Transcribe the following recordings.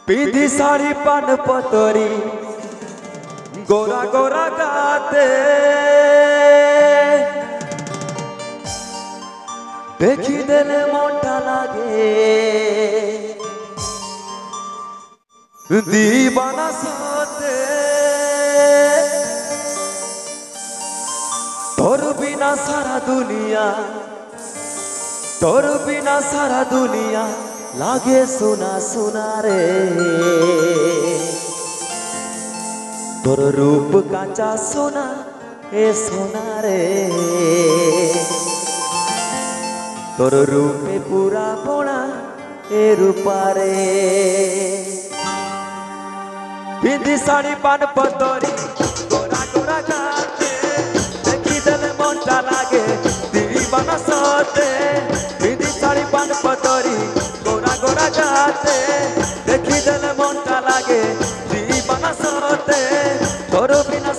पिंधी साड़ी पान पतरी गोरा गोरा गाते देखी देले मोटा लागे दीवाना साथे तोर बिना सारा दुनिया लागे सुना सुना रे तोर रूप कांचा सोना ए सोना रे तोर रूपे पूरा पोना ए रूपा रे पिंधी साड़ी पान पतरी गोरा गोरा गाते देखी देले मोटा लागे दीवाना साथे पिंधी साड़ी पान पतरी गोरा गोरा गाते देखी देले मोटा लागे दीवाना साथे तोर बिना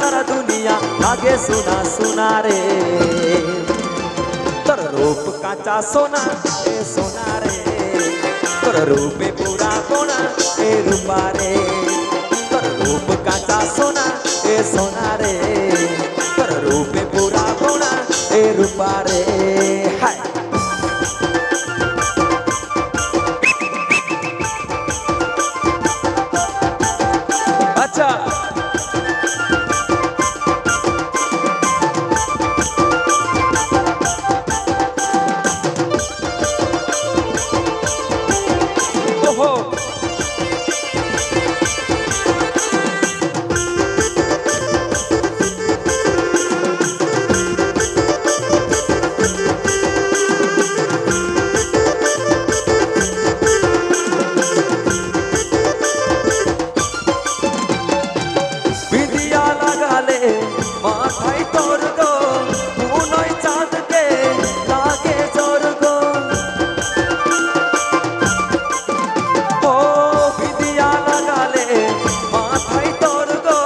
सारा दुनिया लागे सुना सुना रे तोर रूप कांचा सोना ए सोना रे तोर रूपे पूरा कोना ए रूपा रे तोर रूप कांचा सोना ए सोना रे तोर रूपे पूरा कोना ए रूपा रे हाय अच्छा माथाई तोर गो मुनई चाँद के लागे जोर गो ओ बिंदिया लगा ले माथाई तोर गो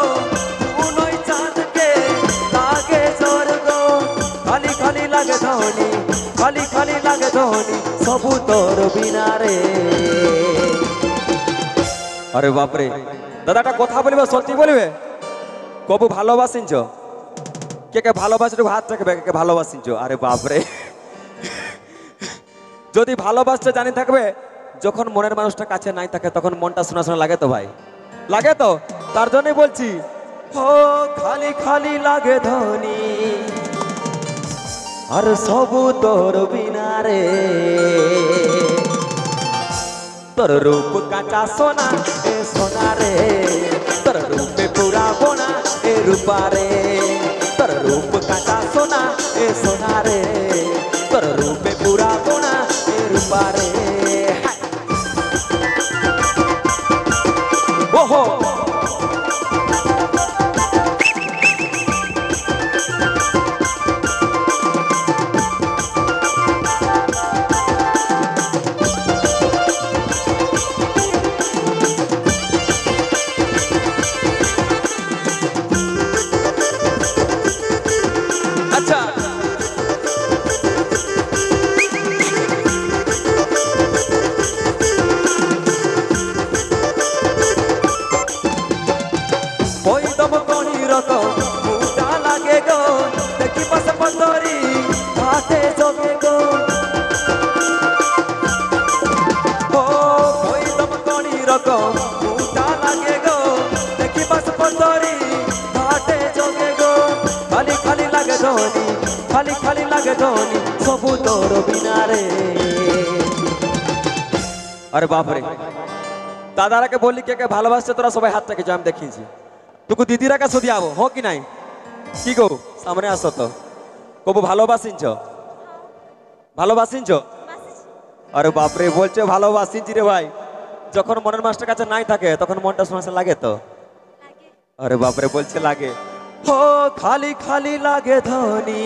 मुनई चाँद के लागे जोर गो खाली खाली लागे धोनी सबू तोर बिना रे अरे बाप रे दादाटा कथा बोलबे सত্যি बोलबे कबू ভালোবাসিনছো কে কে ভালোবাসে একটু হাত রাখবে কে ভালোবাসিনছো আরে বাপ রে যদি ভালোবাসতে জানি থাকবে যখন মনের মানুষটা কাছে নাই থাকে তখন মনটা শোনা শোনা লাগে তো ভাই লাগে তো তার জন্যই বলছি ও খালি খালি লাগে ধনি আর সবু তোর বিনা রে তোর রূপ কাঁচা সোনা এ সোনা রে তোর রূপে পুরা বোনা ए रूपा रे तोर रूप कांचा सोना ए सोना रे तोर रूपे पूरा कोना ए रूपा रे ओहो मुटा लागे गो देखी बस पतरी घाटे जोगे गो ओ कोई दम कोनी रको मुटा लागे गो देखी बस पतरी घाटे जोगे गो खाली खाली लागे धोनी सबू तोर बिना रे अरे बाप रे दादारा के बोली के ভালোবাসছে তোরা সবাই হাত থেকে জাম দেখিয়েছি तुकु दीदीरा का सुधी आवो हो कि नहीं की गो सामने आसो तो कबू ভালোবাসিনছো अरे बाप रे बोलছে ভালোবাসিনছি রে भाई যখন মনের মাস্টার কাছে নাই থাকে তখন মনটা শোনা লাগে তো अरे बाप रे बोलছে লাগে हो खाली खाली लागे धोनी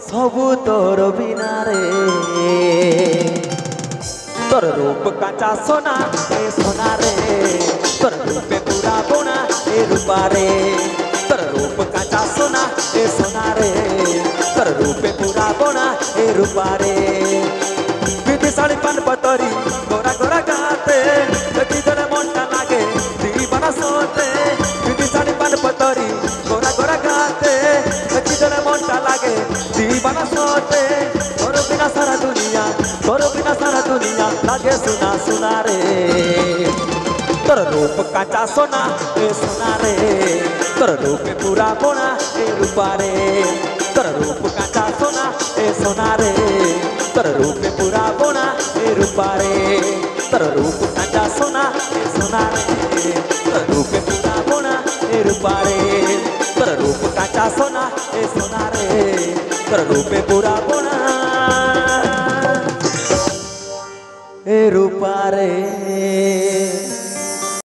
सबू तोर बिना रे तोर रूप कांचा सोना ए सोना रे तोर रूपे पूरा बोना ए रूपा रे तोर रूप कांचा सोना ए सोना रे तोर रूपे पूरा बोना ए रूपारे विधि साड़ी पान पतरी गोरा गोरा गाते देखी देले मनटा लागे दीवाना सोते विधि साड़ी पान पतरी गोरा गोरा गाते देखी देले मनटा लागे दीवाना सोते तोर बिना सारा दुनिया लागे सुना सुना रे तोर रूप काचा सोना ए सोना रे तोर रूप पूरा बोना ए रूपा रे तोर रूप काचा सोना ए सोना रे तोर रूप पूरा बोना ए रूपा रे तोर रूप काचा सोना ए सोना रे तोर रूप पूरा बोना ए रूपा रे तोर रूप काचा सोना ए सोना रे तोर रूप पूरा